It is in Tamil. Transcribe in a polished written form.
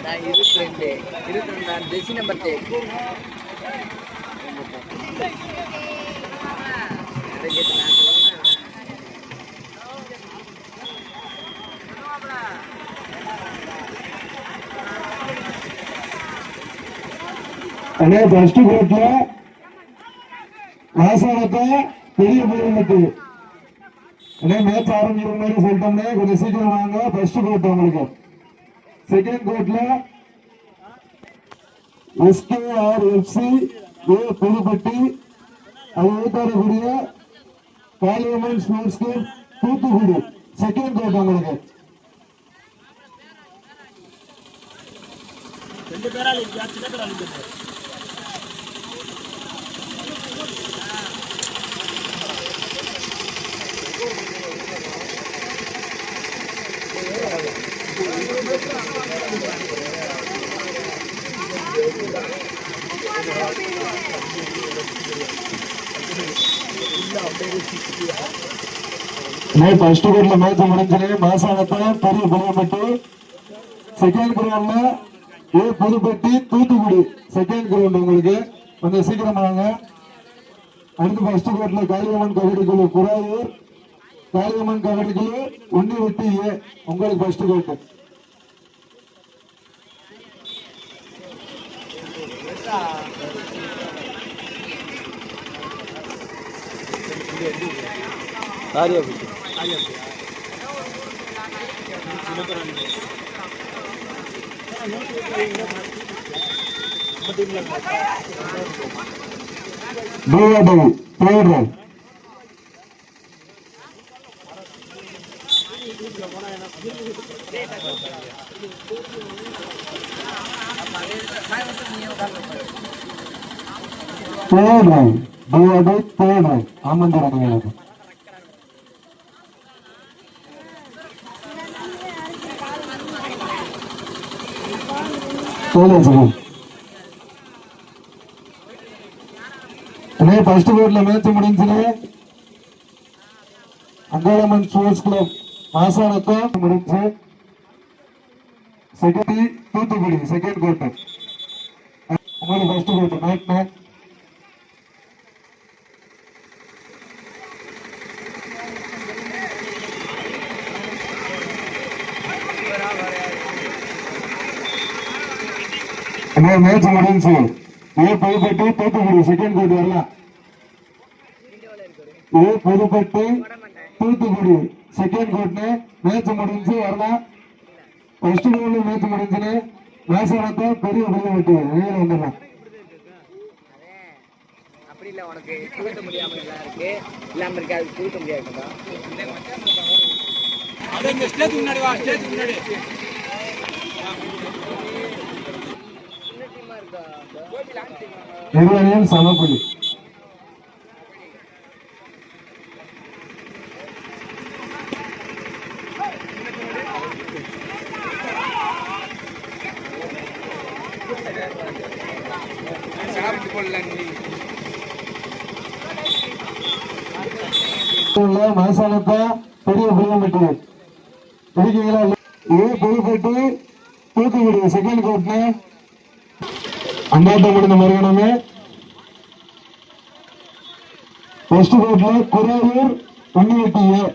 22 ஜெர்சி நம்பர் 10 அண்ணே ஃபர்ஸ்ட் கோட்ல வாசகத்தை பெரிய போயிட்டு அண்ணே மேட்ச் ஆரம்பிக்கிற மாதிரி சொல்லிட்டோம்னே கொஞ்சம் சீக்கிரம் வாங்க. ஃபர்ஸ்ட் கோட் உங்களுக்கு செகண்ட் கோட்ல SKRFC ஏ புதுப்பட்டி அது ஊத்தாரக்கூடிய Paliyamman sports club Thoothukudi second court உங்களுக்கு. ரெண்டு பேரா இல்லையா சின்ன பேரா இல்லையா ஃபர்ஸ்ட் கோட்ல மேட்ச் முடிஞ்சது. மாசானத்தை பெரிய புதுப்பட்டி செகண்ட் கிரவுண்ட்ல ஏ புதுப்பட்டி தூத்துக்குடி செகண்ட் கிரவுண்ட் உங்களுக்கு கொஞ்சம் சீக்கிரம் வாங்க. அடுத்து ஃபர்ஸ்ட் கோட்ல காளியம்மன் கபடி குழு குராயூர் காளியம்மன் கபடி குழு 1 ஏ உங்களுக்கு ஃபர்ஸ்ட் கோட். ஆமந்திரம் ஃபர்ஸ்ட் கோட்ல மேட்ச் முடிஞ்சது. அங்காளம்மன் ஸ்போர்ட்ஸ் கிளப் மாசானத்தை முடிஞ்சு செகண்ட் தூத்துக்குடி செகண்ட் கோட் உங்களுக்கு ஃபர்ஸ்ட் கோட் மேட்ச். மேட்ச் முடிஞ்சு ஏ புதுப்பட்டி தூத்துக்குடி செகண்ட் கோட் வரலாம். ஏ புதுப்பட்டி தூத்துக்குடி செகண்ட் கோட்னு மேட்ச் முடிஞ்சு வரலாம். ஃபர்ஸ்ட் கோட்ல மேட்ச் முடிஞ்சுன்னு மேசானத்தை பெரிய புதுப்பட்டி வந்துடலாம். அப்படி இல்லை உனக்கு தூக்க முடியாம இருக்கு இல்லாம இருக்கு அது தூக்க முடியாதுடா. அது இந்த ஸ்டேஜ் முன்னாடி வா ஸ்டேஜ் முன்னாடி இருவரையும் சமப்புள்ளி. மாசானத்தை பெரிய புதுப்பட்டி இருக்கீங்களா? ஏ புதுப்பட்டி தூத்துக்குடி செகண்ட் கோட்னு அண்ணாட்ட முடிந்த மறுகணமே ஃபர்ஸ்ட் கோட்ல குராயூர் 1 ஏ